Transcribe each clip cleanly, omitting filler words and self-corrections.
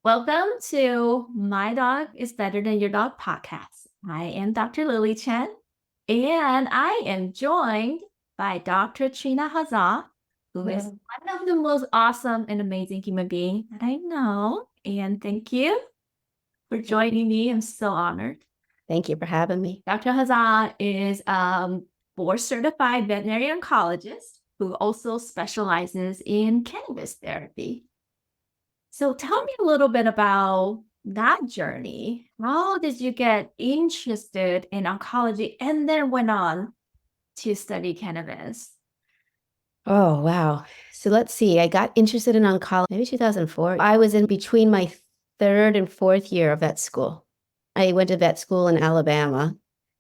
Welcome to My Dog is Better Than Your Dog podcast. I am Dr. Lily Chen, and I am joined by Dr. Trina Hazan, who is Well, one of the most awesome and amazing human beings that I know. And thank you for joining me. I'm so honored. thank you for having me. Dr. Hazan is a board certified veterinary oncologist who also specializes in cannabis therapy. So tell me a little bit about that journey. How did you get interested in oncology and then went on to study cannabis? Oh, wow. So let's see. I got interested in oncology maybe 2004. I was in between my third and fourth year of vet school. I went to vet school in Alabama,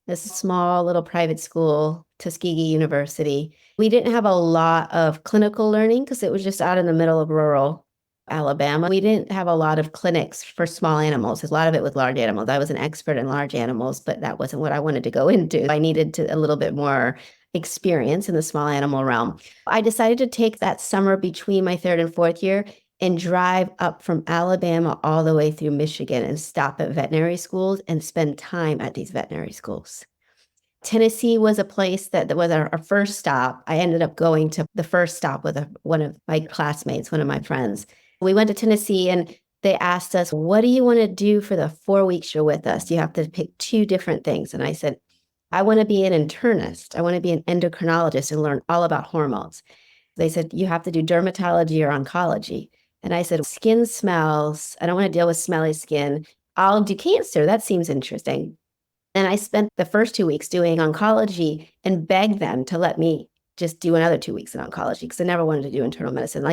this small little private school, Tuskegee University. We didn't have a lot of clinical learning because it was just out in the middle of rural Alabama. We didn't have a lot of clinics for small animals. A lot of it with large animals. I was an expert in large animals, but that wasn't what I wanted to go into. I needed a little bit more experience in the small animal realm. I decided to take that summer between my third and fourth year and drive up from Alabama all the way through Michigan and stop at veterinary schools and spend time at these veterinary schools. Tennessee was a place that was our first stop. I ended up going to the first stop with one of my classmates, one of my friends. We went to Tennessee and they asked us, "What do you want to do for the 4 weeks you're with us? You have to pick two different things." And I said, "I want to be an internist. I want to be an endocrinologist and learn all about hormones." They said, "You have to do dermatology or oncology." And I said, "Skin smells. I don't want to deal with smelly skin. I'll do cancer. That seems interesting." And I spent the first 2 weeks doing oncology and begged them to let me just do another 2 weeks in oncology because I never wanted to do internal medicine.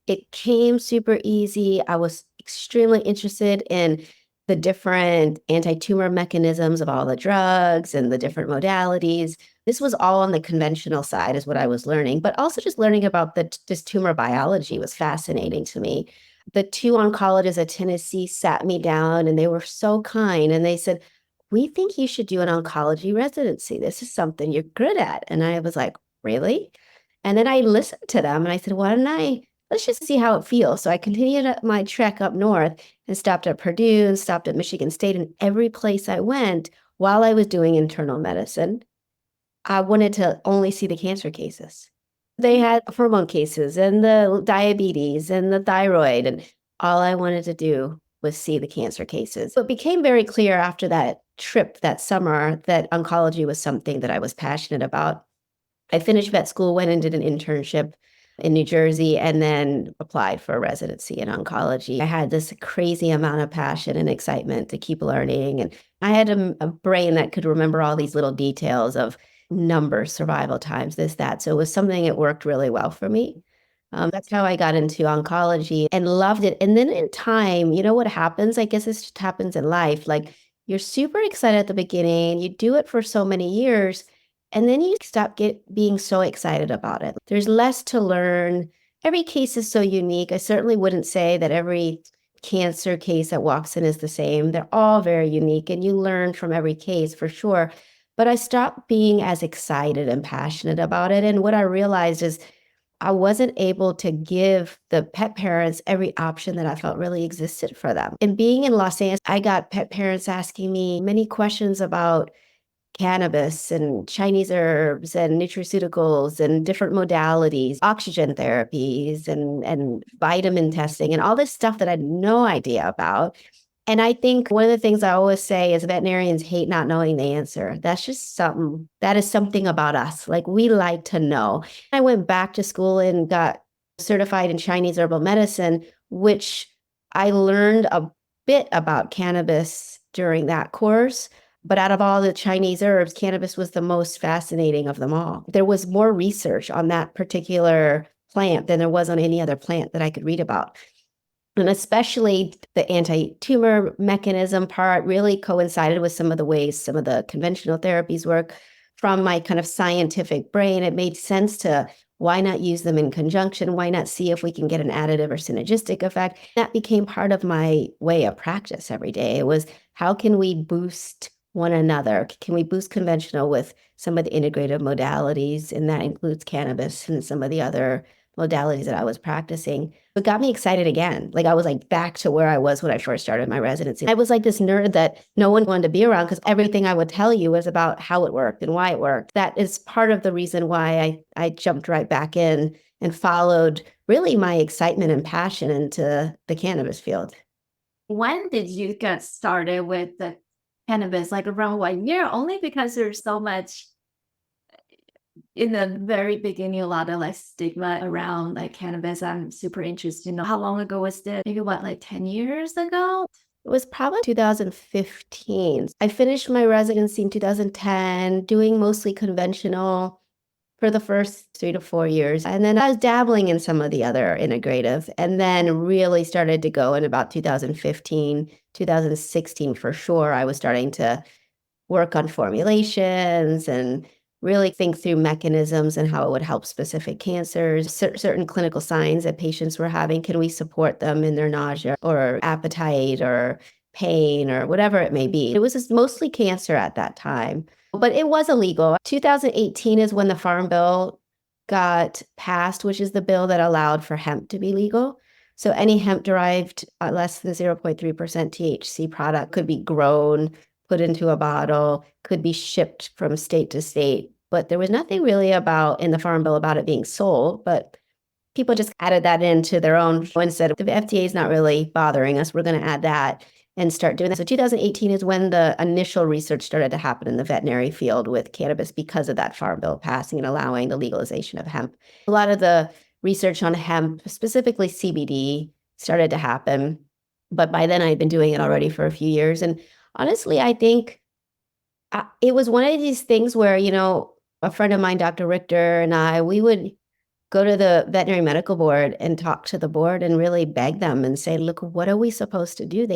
It came super easy. I was extremely interested in the different anti-tumor mechanisms of all the drugs and the different modalities. This was all on the conventional side is what I was learning, but also just learning about this tumor biology was fascinating to me. The two oncologists at Tennessee sat me down and they were so kind and they said, "We think you should do an oncology residency. This is something you're good at." And I was like, "Really?" And then I listened to them and I said, "Why don't let's just see how it feels." So I continued my trek up north and stopped at Purdue and stopped at Michigan State. And every place I went while I was doing internal medicine, I wanted to only see the cancer cases. They had hormone cases and the diabetes and the thyroid, and all I wanted to do was see the cancer cases. So it became very clear after that trip that summer that oncology was something that I was passionate about. I finished vet school, went and did an internship in New Jersey, and then applied for a residency in oncology. I had this crazy amount of passion and excitement to keep learning. And I had a brain that could remember all these little details of numbers, survival times, this, that. So it was something that worked really well for me. That's how I got into oncology and loved it. And then in time, you know what happens? I guess this just happens in life. Like you're super excited at the beginning, you do it for so many years, and then you stop being so excited about it. There's less to learn. Every case is so unique. I certainly wouldn't say that every cancer case that walks in is the same. They're all very unique, and you learn from every case for sure. But I stopped being as excited and passionate about it. And what I realized is I wasn't able to give the pet parents every option that I felt really existed for them. And being in Los Angeles, I got pet parents asking me many questions about cannabis and Chinese herbs and nutraceuticals and different modalities, oxygen therapies and vitamin testing and all this stuff that I had no idea about. And I think one of the things I always say is veterinarians hate not knowing the answer. That's just something that is something about us. Like we like to know. I went back to school and got certified in Chinese herbal medicine, which I learned a bit about cannabis during that course. But out of all the Chinese herbs, cannabis was the most fascinating of them all. There was more research on that particular plant than there was on any other plant that I could read about. And especially the anti-tumor mechanism part really coincided with some of the ways some of the conventional therapies work. From my kind of scientific brain, it made sense to why not use them in conjunction? Why not see if we can get an additive or synergistic effect? That became part of my way of practice every day. It was how can we boost one another? Can we boost conventional with some of the integrative modalities? And that includes cannabis and some of the other modalities that I was practicing. It got me excited again. Like I was like back to where I was when I first started my residency. I was like this nerd that no one wanted to be around because everything I would tell you was about how it worked and why it worked. That is part of the reason why I jumped right back in and followed really my excitement and passion into the cannabis field. When did you get started with the cannabis? Like around what year? Only because there's so much in the very beginning, a lot of like stigma around like cannabis. I'm super interested to know how long ago was this? Maybe what, like 10 years ago? It was probably 2015. I finished my residency in 2010, doing mostly conventional for the first 3 to 4 years. And then I was dabbling in some of the other integrative and then really started to go in about 2015, 2016 for sure. I was starting to work on formulations and really think through mechanisms and how it would help specific cancers, certain clinical signs that patients were having. Can we support them in their nausea or appetite or pain or whatever it may be? It was mostly cancer at that time, but it was illegal. 2018 is when the Farm Bill got passed, which is the bill that allowed for hemp to be legal. So any hemp derived less than 0.3% THC product could be grown, put into a bottle, could be shipped from state to state. But there was nothing really about in the Farm Bill about it being sold, but people just added that into their own and said, the FDA is not really bothering us. We're going to add that and start doing that. So 2018 is when the initial research started to happen in the veterinary field with cannabis because of that Farm Bill passing and allowing the legalization of hemp. A lot of the research on hemp, specifically CBD, started to happen. But by then I'd been doing it already for a few years. And honestly, I think it was one of these things where, a friend of mine, Dr. Richter, and we would go to the veterinary medical board and talk to the board and really beg them and say, look, what are we supposed to do?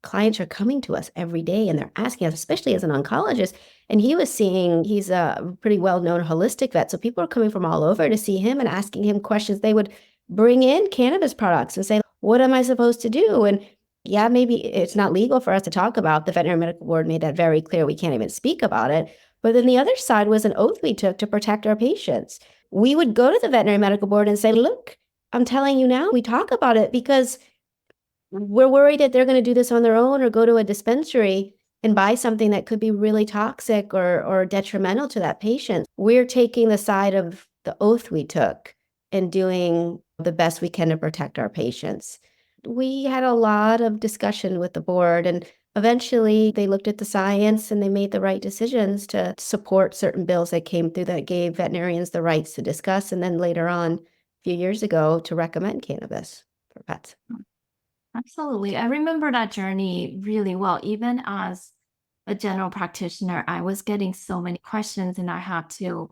Clients are coming to us every day and they're asking us, especially as an oncologist. And he's a pretty well-known holistic vet. So people are coming from all over to see him and asking him questions. They would bring in cannabis products and say, what am I supposed to do? And yeah, maybe it's not legal for us to talk about. The veterinary medical board made that very clear. We can't even speak about it. But then the other side was an oath we took to protect our patients. We would go to the veterinary medical board and say, look, I'm telling you now, we talk about it because we're worried that they're going to do this on their own or go to a dispensary and buy something that could be really toxic or detrimental to that patient. We're taking the side of the oath we took and doing the best we can to protect our patients. We had a lot of discussion with the board, and eventually they looked at the science and they made the right decisions to support certain bills that came through that gave veterinarians the rights to discuss, and then later on, a few years ago, to recommend cannabis for pets. Absolutely. I remember that journey really well. Even as a general practitioner, I was getting so many questions and I had to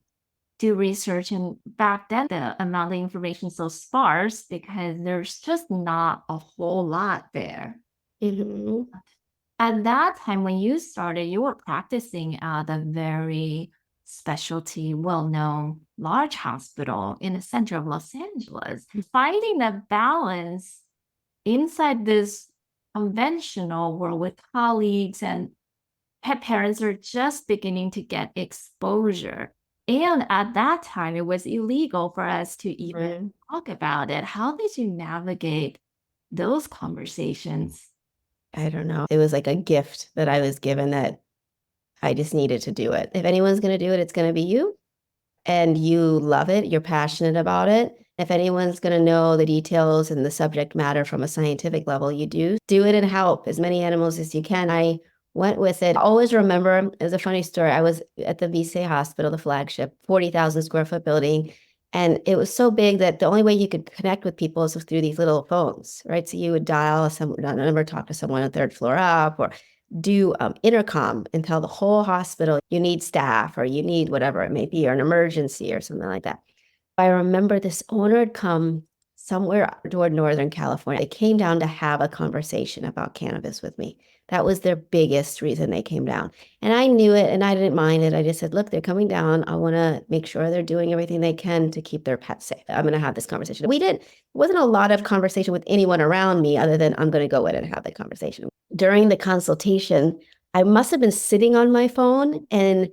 do research. And back then, the amount of information is so sparse because there's just not a whole lot there. Mm-hmm. At that time, when you started, you were practicing at a very specialty, well-known large hospital in the center of Los Angeles. Finding that balance inside this conventional world with colleagues and pet parents are just beginning to get exposure. And at that time, it was illegal for us to even talk about it. How did you navigate those conversations? I don't know. It was like a gift that I was given that I just needed to do it. If anyone's going to do it, it's going to be you. And you love it. You're passionate about it. If anyone's going to know the details and the subject matter from a scientific level, you do it and help as many animals as you can. I went with it. I always remember, it was a funny story. I was at the VC Hospital, the flagship, 40,000 square foot building. And it was so big that the only way you could connect with people is through these little phones, right? So you would dial a number, talk to someone on the third floor up, or do intercom and tell the whole hospital you need staff or you need whatever it may be, or an emergency or something like that. I remember this owner had come somewhere toward Northern California. They came down to have a conversation about cannabis with me. That was their biggest reason they came down. And I knew it and I didn't mind it. I just said, look, they're coming down. I want to make sure they're doing everything they can to keep their pets safe. I'm going to have this conversation. It wasn't a lot of conversation with anyone around me other than I'm going to go in and have that conversation. During the consultation, I must have been sitting on my phone and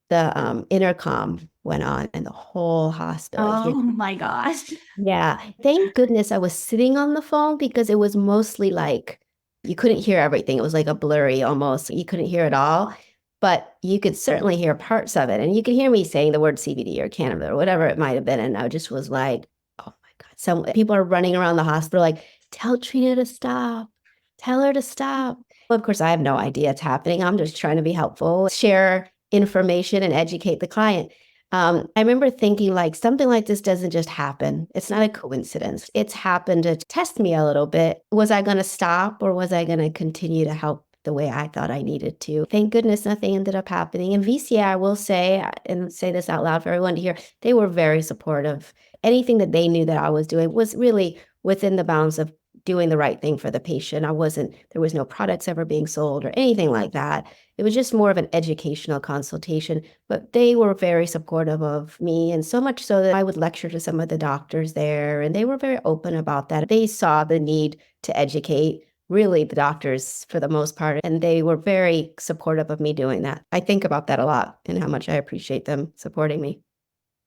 the intercom went on in the whole hospital. Oh my gosh. Yeah. Thank goodness I was sitting on the phone because it was mostly like you couldn't hear everything. It was like a blurry almost. You couldn't hear it all, but you could certainly hear parts of it. And you could hear me saying the word CBD or cannabis or whatever it might have been. And I just was like, oh my God. Some people are running around the hospital like, tell Trina to stop. Tell her to stop. Well, of course, I have no idea it's happening. I'm just trying to be helpful, share information and educate the client. I remember thinking like something like this doesn't just happen. It's not a coincidence. It's happened to test me a little bit. Was I going to stop or was I going to continue to help the way I thought I needed to? Thank goodness nothing ended up happening. And VCA, I will say, and say this out loud for everyone to hear, they were very supportive. Anything that they knew that I was doing was really within the bounds of doing the right thing for the patient. There was no products ever being sold or anything like that. It was just more of an educational consultation, but they were very supportive of me. And so much so that I would lecture to some of the doctors there, and they were very open about that. They saw the need to educate really the doctors for the most part, and they were very supportive of me doing that. I think about that a lot and how much I appreciate them supporting me.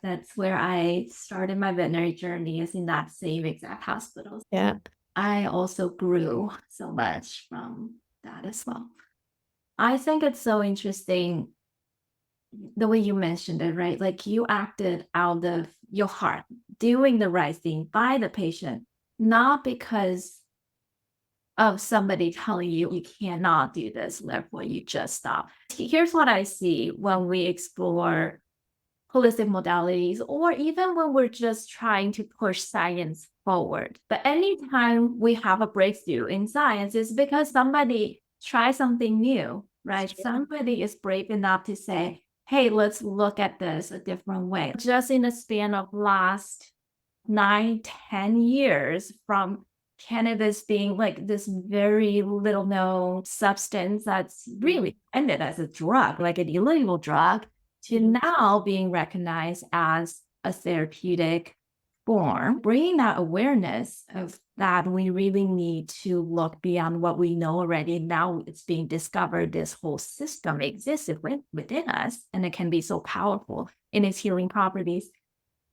That's where I started my veterinary journey, is in that same exact hospital. Yeah. I also grew so much from that as well. I think it's so interesting the way you mentioned it, right? Like you acted out of your heart, doing the right thing by the patient, not because of somebody telling you you cannot do this, therefore you just stop. Here's what I see when we explore holistic modalities, or even when we're just trying to push science forward. But anytime we have a breakthrough in science, it's because somebody tried something new, right? Sure. Somebody is brave enough to say, hey, let's look at this a different way. Just in the span of last 9, 10 years, from cannabis being like this very little known substance that's really ended as a drug, like an illegal drug, to now being recognized as a therapeutic form, bringing that awareness of that we really need to look beyond what we know already. Now it's being discovered, this whole system exists within us, and it can be so powerful in its healing properties.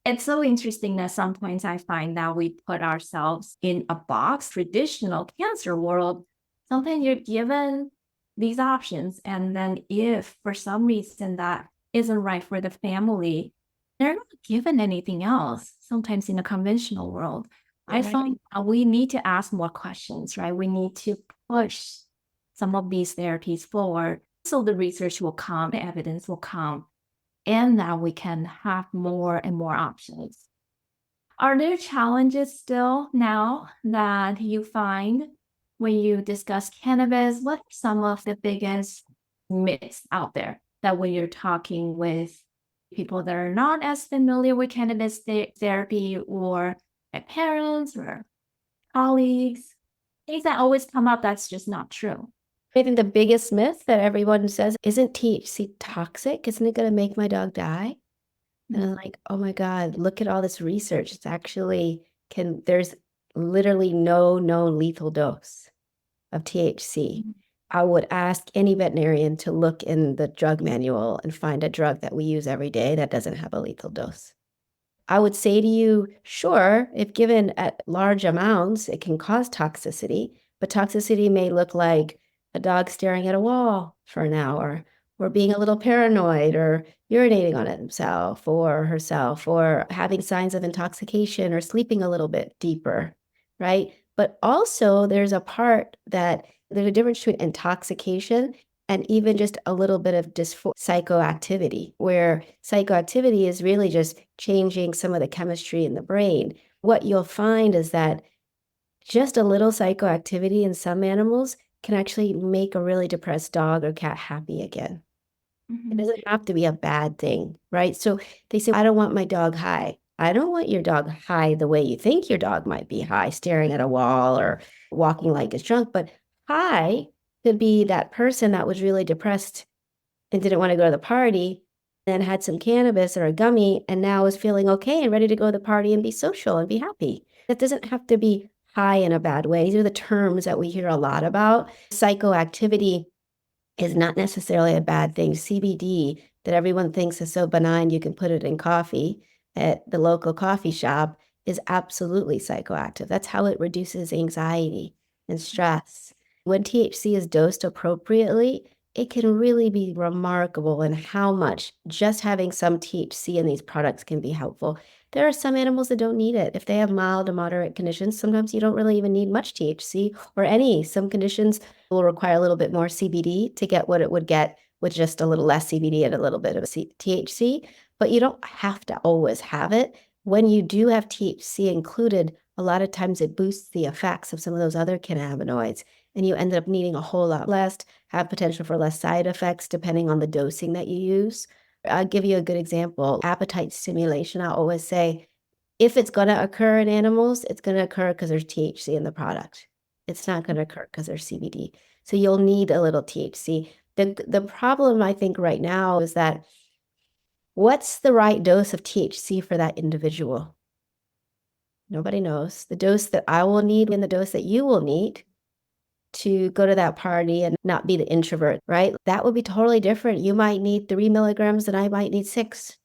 It's so interesting that sometimes I find that we put ourselves in a box, traditional cancer world. Sometimes you're given these options, and then if for some reason that isn't right for the family, they're not given anything else, sometimes in a conventional world. I Right. find we need to ask more questions, right? We need to push some of these therapies forward so the research will come, the evidence will come, and now we can have more and more options. Are there challenges still now that you find when you discuss cannabis? What are some of the biggest myths out there that when you're talking with people that are not as familiar with cannabis therapy, or like parents or colleagues, things that always come up that's just not true? I think the biggest myth that everyone says, isn't THC toxic? Isn't it going to make my dog die? And I'm like, oh my God, look at all this research. It's actually there's literally no known lethal dose of THC. Mhm. I would ask any veterinarian to look in the drug manual and find a drug that we use every day that doesn't have a lethal dose. I would say to you, sure, if given at large amounts, it can cause toxicity, but toxicity may look like a dog staring at a wall for an hour, or being a little paranoid, or urinating on it himself or herself, or having signs of intoxication or sleeping a little bit deeper, right? But also, there's a difference between intoxication and even just a little bit of psychoactivity, where psychoactivity is really just changing some of the chemistry in the brain. What you'll find is that just a little psychoactivity in some animals can actually make a really depressed dog or cat happy again. It Mhm. doesn't have to be a bad thing, right? So they say, I don't want my dog high. I don't want your dog high the way you think your dog might be high, staring at a wall or walking like it's drunk, but high could be that person that was really depressed and didn't want to go to the party, then had some cannabis or a gummy and now is feeling okay and ready to go to the party and be social and be happy. That doesn't have to be high in a bad way. These are the terms that we hear a lot about. Psychoactivity is not necessarily a bad thing. CBD that everyone thinks is so benign, you can put it in coffee at the local coffee shop is absolutely psychoactive. That's how it reduces anxiety and stress. When THC is dosed appropriately, it can really be remarkable in how much just having some THC in these products can be helpful. There are some animals that don't need it. If they have mild to moderate conditions, sometimes you don't really even need much THC or any. Some conditions will require a little bit more CBD to get what it would get with just a little less CBD and a little bit of THC, but you don't have to always have it. When you do have THC included, a lot of times it boosts the effects of some of those other cannabinoids, and you end up needing a whole lot less, have potential for less side effects depending on the dosing that you use. I'll give you a good example. Appetite stimulation, I always say, if it's going to occur in animals, it's going to occur because there's THC in the product. It's not going to occur because there's CBD. So you'll need a little THC. The problem I think right now is that what's the right dose of THC for that individual? Nobody knows. The dose that I will need and the dose that you will need to go to that party and not be the introvert, right? That would be totally different. You might need 3 milligrams and I might need 6,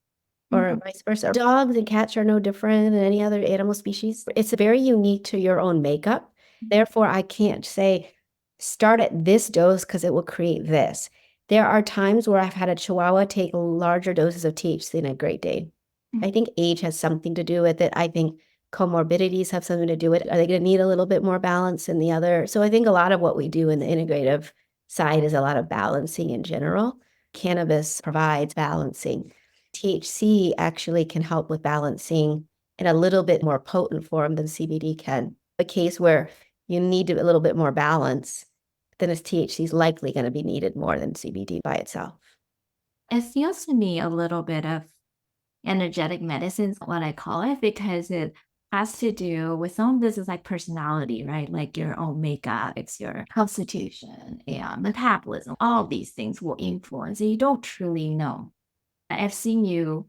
or vice versa. Dogs and cats are no different than any other animal species. It's very unique to your own makeup. Therefore, I can't say start at this dose because it will create this. There are times where I've had a Chihuahua take larger doses of THC than a Great Dane. I think age has something to do with it. I think comorbidities have something to do with it. Are they going to need a little bit more balance than the other? So I think a lot of what we do in the integrative side is a lot of balancing in general. Cannabis provides balancing. THC actually can help with balancing in a little bit more potent form than CBD can. A case where you need a little bit more balance, then THC is likely going to be needed more than CBD by itself. It feels to me a little bit of energetic medicine is what I call it, because it has to do with some of this is like personality, right? Like your own makeup, it's your constitution and metabolism. All these things will influence, and you don't truly know. I've seen you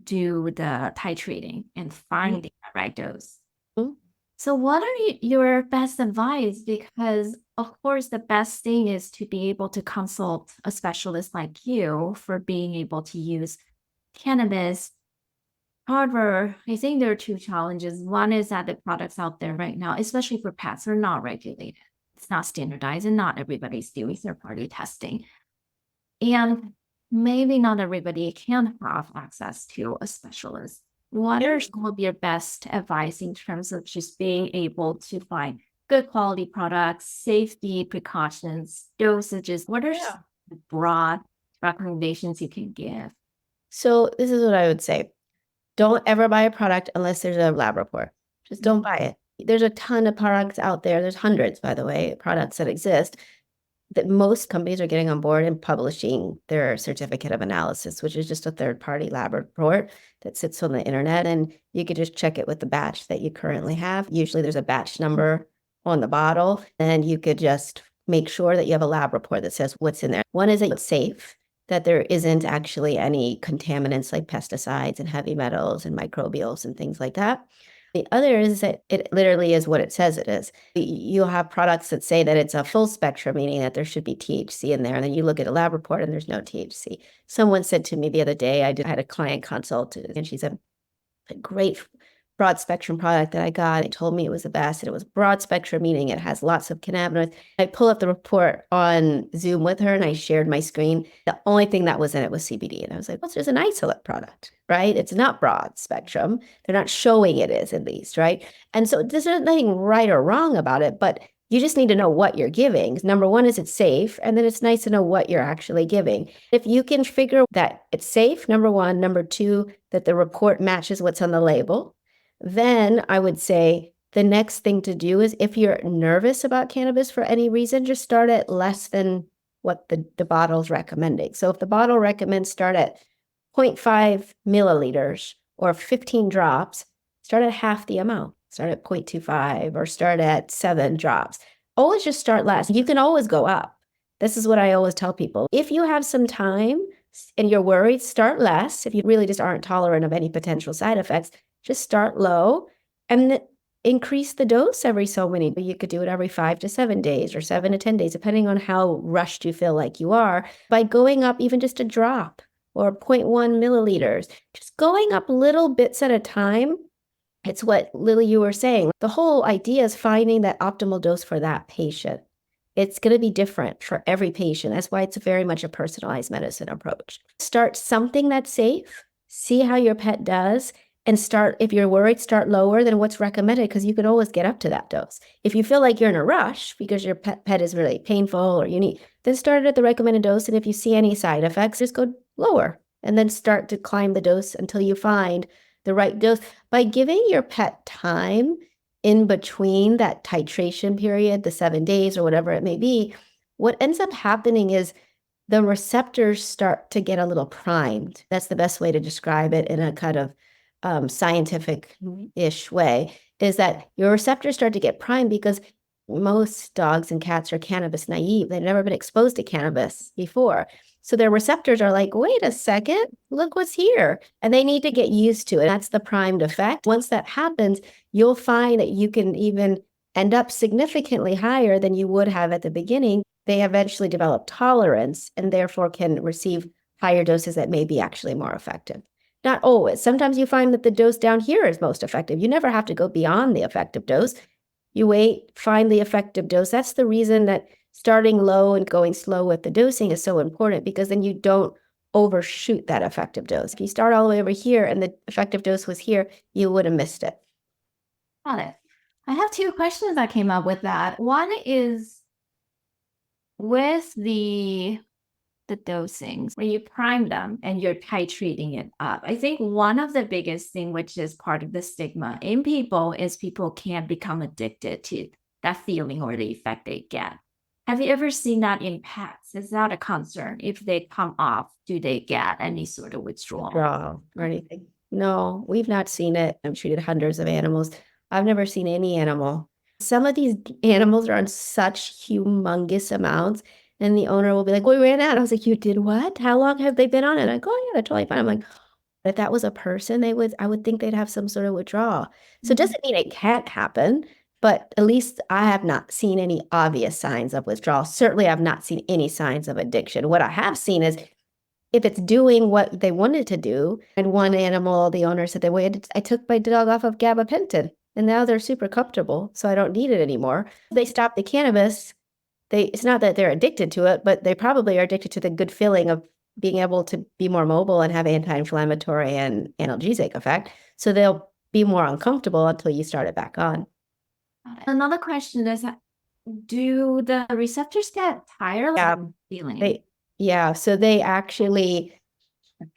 do the titrating and finding the right dose. Mhm. So, what are your best advice? Because, of course, the best thing is to be able to consult a specialist like you for being able to use cannabis. However, I think there are two challenges. One is that the products out there right now, especially for pets, are not regulated. It's not standardized, and not everybody's doing third-party testing. And maybe not everybody can have access to a specialist. What are some of your best advice in terms of just being able to find good quality products, safety precautions, dosages? What are some broad recommendations you can give? So this is what I would say. Don't ever buy a product unless there's a lab report. Just don't buy it. There's a ton of products out there. There's hundreds, by the way, products that exist that most companies are getting on board and publishing their certificate of analysis, which is just a third-party lab report that sits on the internet, and you could just check it with the batch that you currently have. Usually there's a batch number on the bottle, and you could just make sure that you have a lab report that says what's in there. One is that it's safe, that there isn't actually any contaminants like pesticides and heavy metals and microbials and things like that. The other is that it literally is what it says it is. You'll have products that say that it's a full spectrum, meaning that there should be THC in there. And then you look at a lab report and there's no THC. Someone said to me the other day, I had a client consult, and she said, a great broad spectrum product that I got. It told me it was the best, and it was broad spectrum, meaning it has lots of cannabinoids. I pull up the report on Zoom with her and I shared my screen. The only thing that was in it was CBD. And I was like, well, there's an isolate product, right? It's not broad spectrum. They're not showing it is, at least, right? And so there's nothing right or wrong about it, but you just need to know what you're giving. Number one is it's safe, and then it's nice to know what you're actually giving. If you can figure that it's safe, number one, number two, that the report matches what's on the label, then I would say the next thing to do is if you're nervous about cannabis for any reason, just start at less than what the bottle's recommending. So if the bottle recommends start at 0.5 milliliters or 15 drops, start at half the amount. Start at 0.25 or start at 7 drops. Always just start less. You can always go up. This is what I always tell people. If you have some time and you're worried, start less. If you really just aren't tolerant of any potential side effects, just start low. And increase the dose every so many. You could do it every 5 to 7 days or 7 to 10 days, depending on how rushed you feel like you are, by going up even just a drop or 0.1 milliliters, just going up little bits at a time. It's what Lily, you were saying. The whole idea is finding that optimal dose for that patient. It's going to be different for every patient. That's why it's very much a personalized medicine approach. Start something that's safe, see how your pet does, and start, if you're worried, start lower than what's recommended, because you can always get up to that dose. If you feel like you're in a rush because your pet is really painful or you need, then start it at the recommended dose. And if you see any side effects, just go lower and then start to climb the dose until you find the right dose. By giving your pet time in between that titration period, the 7 days or whatever it may be, what ends up happening is the receptors start to get a little primed. That's the best way to describe it in a kind of scientific-ish way, is that your receptors start to get primed because most dogs and cats are cannabis naive. They've never been exposed to cannabis before. So their receptors are like, wait a second, look what's here. And they need to get used to it. That's the primed effect. Once that happens, you'll find that you can even end up significantly higher than you would have at the beginning. They eventually develop tolerance and therefore can receive higher doses that may be actually more effective. Not always. Sometimes you find that the dose down here is most effective. You never have to go beyond the effective dose. You wait, find the effective dose. That's the reason that starting low and going slow with the dosing is so important, because then you don't overshoot that effective dose. If you start all the way over here and the effective dose was here, you would have missed it. Got it. I have two questions that came up with that. One is with the dosings where you prime them and you're titrating it up. I think one of the biggest thing, which is part of the stigma in people, is people can become addicted to that feeling or the effect they get. Have you ever seen that in pets? Is that a concern? If they come off, do they get any sort of withdrawal? Or anything. No, we've not seen it. I've treated hundreds of animals. I've never seen any animal. Some of these animals are on such humongous amounts, and the owner will be like, we ran out. I was like, you did what? How long have they been on it? I go, oh, yeah, they're totally fine. I'm like, if that was a person, I would think they'd have some sort of withdrawal. So it doesn't mean it can't happen, but at least I have not seen any obvious signs of withdrawal. Certainly, I've not seen any signs of addiction. What I have seen is if it's doing what they wanted to do. And one animal, the owner said, I took my dog off of gabapentin, and now they're super comfortable, so I don't need it anymore. They stopped the cannabis. It's not that they're addicted to it, but they probably are addicted to the good feeling of being able to be more mobile and have anti-inflammatory and analgesic effect. So they'll be more uncomfortable until you start it back on. Another question is, do the receptors get tired? Yeah, Feeling? So they actually,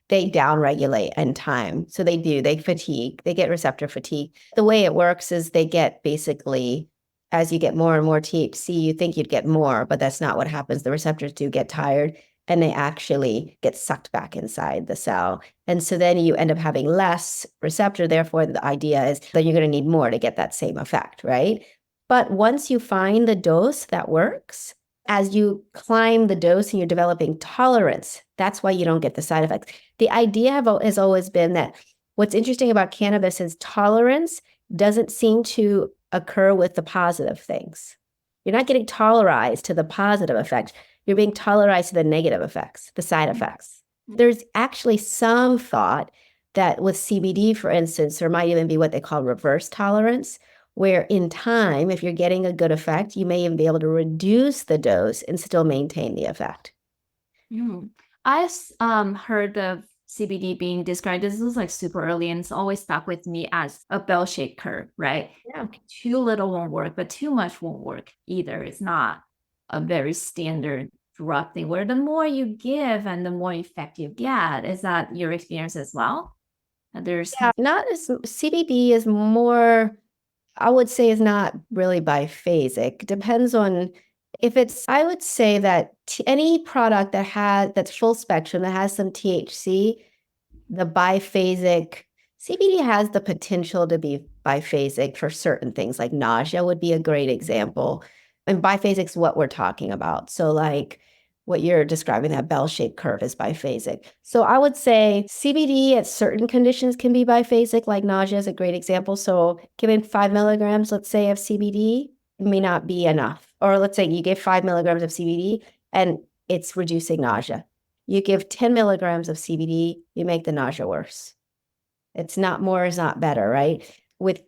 they downregulate in time. So they fatigue, they get receptor fatigue. The way it works is they get basically, as you get more and more THC, you think you'd get more, but that's not what happens. The receptors do get tired and they actually get sucked back inside the cell. And so then you end up having less receptor. Therefore, the idea is that you're going to need more to get that same effect, right? But once you find the dose that works, as you climb the dose and you're developing tolerance, that's why you don't get the side effects. The idea has always been that what's interesting about cannabis is tolerance doesn't seem to occur with the positive things. You're not getting tolerized to the positive effects. You're being tolerized to the negative effects, the side effects. There's actually some thought that with CBD, for instance, there might even be what they call reverse tolerance, where in time, if you're getting a good effect, you may even be able to reduce the dose and still maintain the effect. I've heard of CBD being described, this is like super early, and it's always stuck with me as a bell-shaped curve, right? Yeah. Too little won't work, but too much won't work either. It's not a very standard drug thing, where the more you give and the more effect you get. Is that your experience as well? Not as CBD is more, I would say, is not really biphasic. Depends on if it's, I would say that any product that's full spectrum, that has some THC, the biphasic, CBD has the potential to be biphasic for certain things, like nausea would be a great example. And biphasic is what we're talking about. So like what you're describing, that bell-shaped curve, is biphasic. So I would say CBD at certain conditions can be biphasic, like nausea is a great example. So giving 5 milligrams, let's say, of CBD may not be enough. Or let's say you give 5 milligrams of CBD and it's reducing nausea. You give 10 milligrams of CBD, you make the nausea worse. It's not more is not better, right? With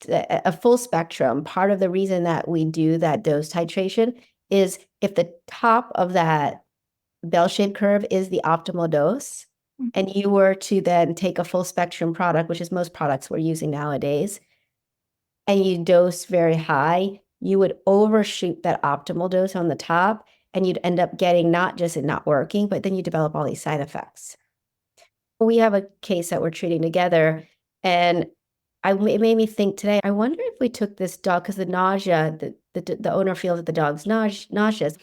a full spectrum, part of the reason that we do that dose titration is if the top of that bell-shaped curve is the optimal dose, and you were to then take a full spectrum product, which is most products we're using nowadays, and you dose very high, you would overshoot that optimal dose on the top, and you'd end up getting not just it not working, but then you develop all these side effects. We have a case that we're treating together, and it made me think today, I wonder if we took this dog, because the nausea, the owner feels that the dog's nauseous.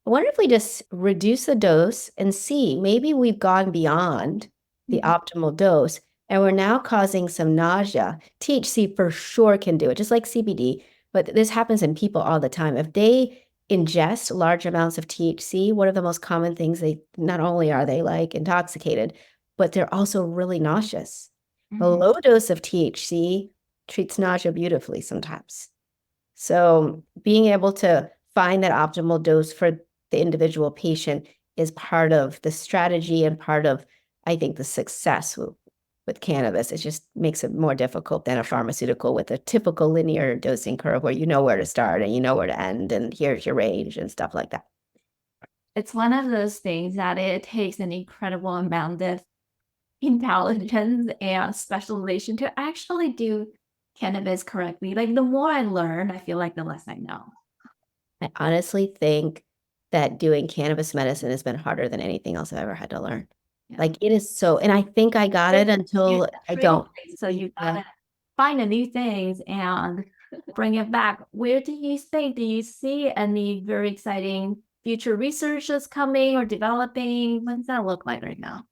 I wonder if we just reduce the dose and see, maybe we've gone beyond the optimal dose and we're now causing some nausea. THC for sure can do it, just like CBD, but this happens in people all the time. If they ingest large amounts of THC, one of the most common things, they not only are they like intoxicated, but they're also really nauseous. A low dose of THC treats nausea beautifully sometimes. So being able to find that optimal dose for the individual patient is part of the strategy and part of, I think, the success with cannabis. It just makes it more difficult than a pharmaceutical with a typical linear dosing curve where you know where to start and you know where to end and here's your range and stuff like that. It's one of those things that it takes an incredible amount of intelligence and specialization to actually do cannabis correctly. Like the more I learn, I feel like the less I know. I honestly think that doing cannabis medicine has been harder than anything else I've ever had to learn. Yeah. Like it is so, and I think I got it until I don't. So you gotta find the new things and bring it back. Where do you think? Do you see any very exciting future research that's coming or developing? What does that look like right now?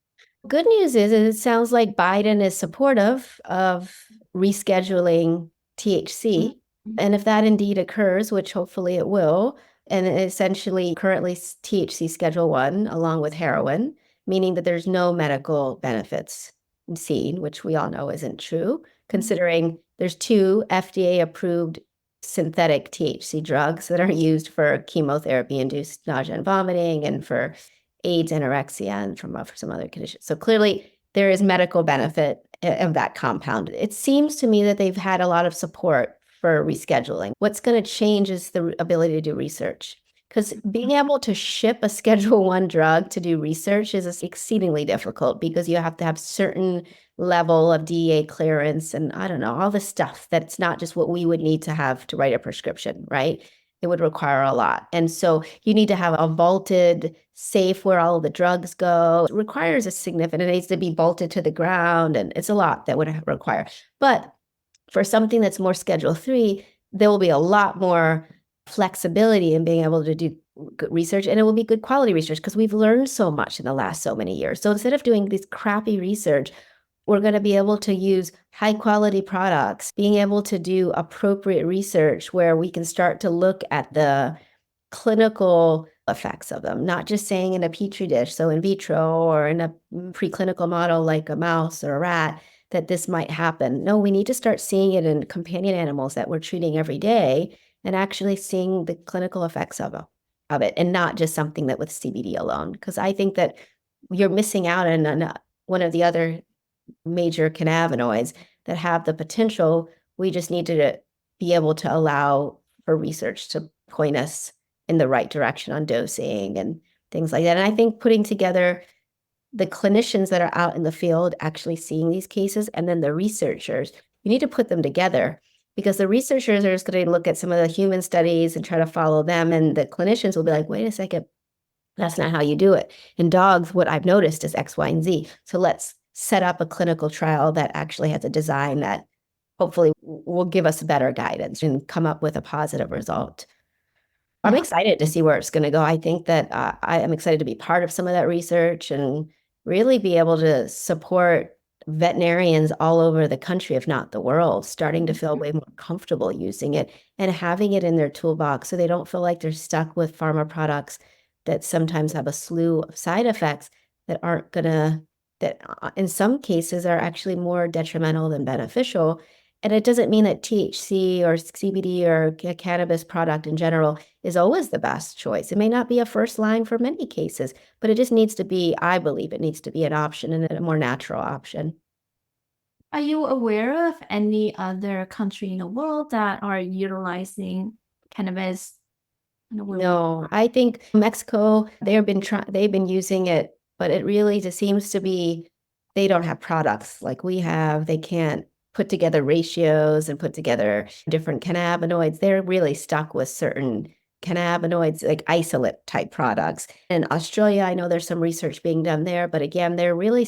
Good news is it sounds like Biden is supportive of rescheduling THC. And if that indeed occurs, which hopefully it will, and essentially currently THC Schedule 1 along with heroin, meaning that there's no medical benefits seen, which we all know isn't true, considering there's 2 FDA-approved synthetic THC drugs that are used for chemotherapy-induced nausea and vomiting and for AIDS, anorexia, and for some other conditions. So clearly there is medical benefit of that compound. It seems to me that they've had a lot of support for rescheduling. What's going to change is the ability to do research. Because being able to ship a Schedule 1 drug to do research is exceedingly difficult because you have to have certain level of DEA clearance and I don't know, all the stuff that's not just what we would need to have to write a prescription, right? It would require a lot. And so you need to have a vaulted safe where all of the drugs go. It requires a significant, it needs to be bolted to the ground, and it's a lot that would require. But for something that's more Schedule 3, there will be a lot more flexibility in being able to do good research, and it will be good quality research because we've learned so much in the last so many years. So instead of doing this crappy research, we're going to be able to use high quality products, being able to do appropriate research where we can start to look at the clinical effects of them, not just saying in a petri dish, so in vitro or in a preclinical model like a mouse or a rat, that this might happen. No, we need to start seeing it in companion animals that we're treating every day and actually seeing the clinical effects of it and not just something that with CBD alone. Because I think that you're missing out on one of the other major cannabinoids that have the potential. We just need to be able to allow for research to point us in the right direction on dosing and things like that. And I think putting together the clinicians that are out in the field actually seeing these cases and then the researchers, you need to put them together because the researchers are just going to look at some of the human studies and try to follow them. And the clinicians will be like, wait a second, that's not how you do it. In dogs, what I've noticed is X, Y, and Z. So let's set up a clinical trial that actually has a design that hopefully will give us better guidance and come up with a positive result. I'm excited to see where it's going to go. I think that I am excited to be part of some of that research and really be able to support veterinarians all over the country, if not the world, starting to feel way more comfortable using it and having it in their toolbox so they don't feel like they're stuck with pharma products that sometimes have a slew of side effects that aren't gonna that in some cases are actually more detrimental than beneficial. And it doesn't mean that THC or CBD or cannabis product in general is always the best choice. It may not be a first line for many cases, but it just needs to be, I believe it needs to be an option and a more natural option. Are you aware of any other country in the world that are utilizing cannabis in a way? No, I think Mexico, they've been using it, but it really just seems to be they don't have products like we have. They can't put together ratios and put together different cannabinoids. They're really stuck with certain cannabinoids, like isolate type products. In Australia, I know there's some research being done there, but again, they're really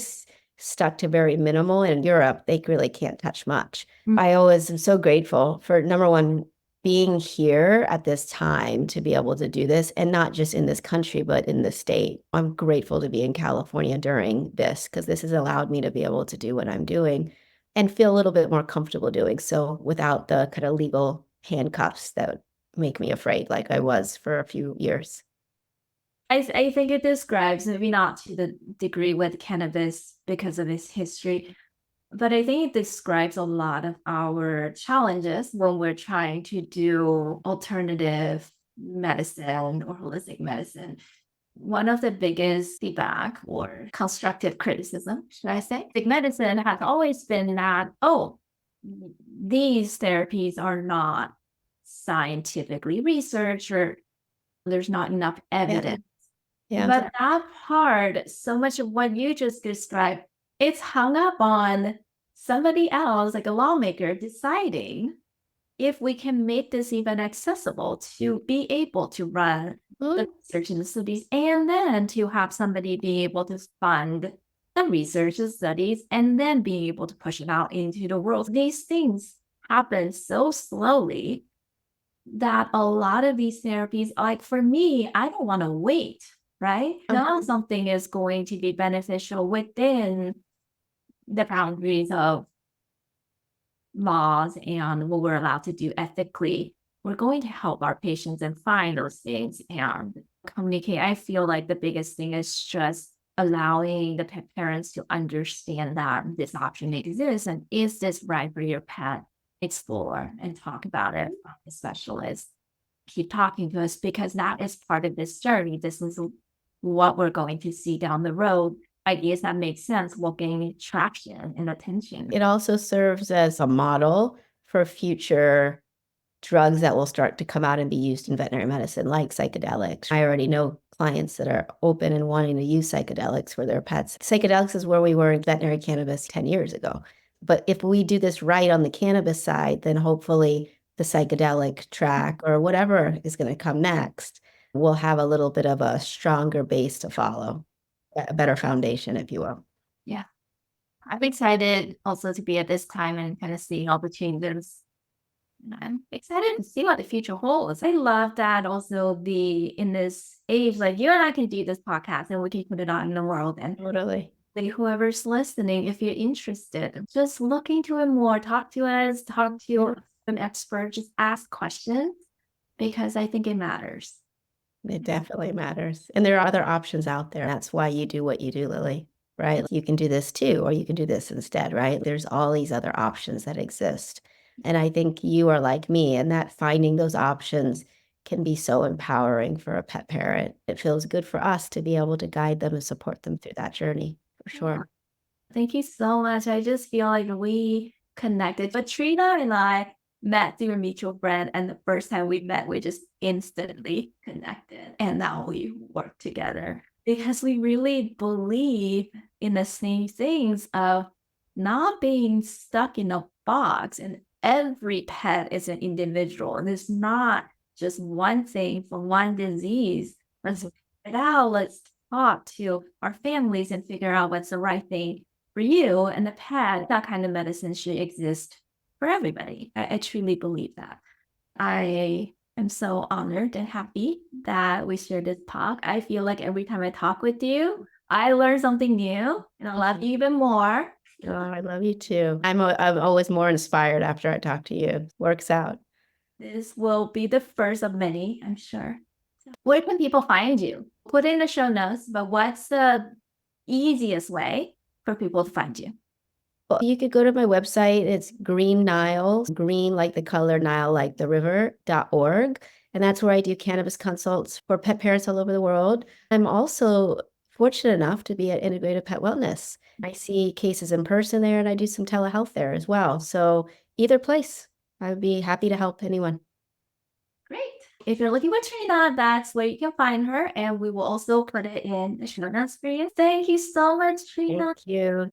stuck to very minimal. In Europe, they really can't touch much. Mm. I always am so grateful for number one, being here at this time to be able to do this, and not just in this country, but in the state. I'm grateful to be in California during this because this has allowed me to be able to do what I'm doing and feel a little bit more comfortable doing so without the kind of legal handcuffs that make me afraid like I was for a few years. I think it describes, maybe not to the degree with cannabis because of its history, but I think it describes a lot of our challenges when we're trying to do alternative medicine or holistic medicine. One of the biggest feedback or constructive criticism, should I say, big medicine has always been that, oh, these therapies are not scientifically researched or there's not enough evidence. Yeah. But that part, so much of what you just described, it's hung up on somebody else, like a lawmaker, deciding if we can make this even accessible to be able to run the research in the studies and then to have somebody be able to fund the research and studies and then be able to push it out into the world. These things happen so slowly that a lot of these therapies, like for me, I don't want to wait, right? Now something is going to be beneficial within the boundaries of laws and what we're allowed to do ethically. We're going to help our patients and find those things and communicate. I feel like the biggest thing is just allowing the parents to understand that this option exists and is this right for your pet? Explore and talk about it with the specialist. Keep talking to us because that is part of this journey. This is what we're going to see down the road. Ideas that make sense will gain traction and attention. It also serves as a model for future drugs that will start to come out and be used in veterinary medicine, like psychedelics. I already know clients that are open and wanting to use psychedelics for their pets. Psychedelics is where we were in veterinary cannabis 10 years ago. But if we do this right on the cannabis side, then hopefully the psychedelic track or whatever is going to come next will have a little bit of a stronger base to follow, a better foundation, if you will. Yeah. I'm excited also to be at this time and kind of seeing all the changes. And I'm excited to see what the future holds. I love that also the in this age, like you and I can do this podcast and we can put it out in the world. And Totally. like whoever's listening, if you're interested, just look into it more, talk to us, talk to an expert, just ask questions because I think it matters. It definitely matters. And there are other options out there. That's why you do what you do, Lily, right? You can do this too, or you can do this instead, right? There's all these other options that exist. And I think you are like me, and that finding those options can be so empowering for a pet parent. It feels good for us to be able to guide them and support them through that journey, for sure. Thank you so much. I just feel like we connected. But Trina and I met through a mutual friend, and the first time we met, we just instantly connected. And now we work together because we really believe in the same things of not being stuck in a box. And every pet is an individual, and it's not just one thing for one disease. Let's figure it out. Let's talk to our families and figure out what's the right thing for you and the pet. That kind of medicine should exist for everybody. I truly believe that. I am so honored and happy that we shared this talk. I feel like every time I talk with you, I learn something new and I love you even more. Oh, I love you too. I'm always more inspired after I talk to you. Works out. This will be the first of many, I'm sure. Where can people find you? Put in the show notes, but what's the easiest way for people to find you? Well, you could go to my website. It's Green Nile, green like the color, Nile like the river.org. And that's where I do cannabis consults for pet parents all over the world. I'm also fortunate enough to be at Integrated Pet Wellness. I see cases in person there and I do some telehealth there as well. So either place, I would be happy to help anyone. Great. If you're looking for Trina, that's where you can find her. And we will also put it in the show notes for you. Thank you so much, Trina. Thank you.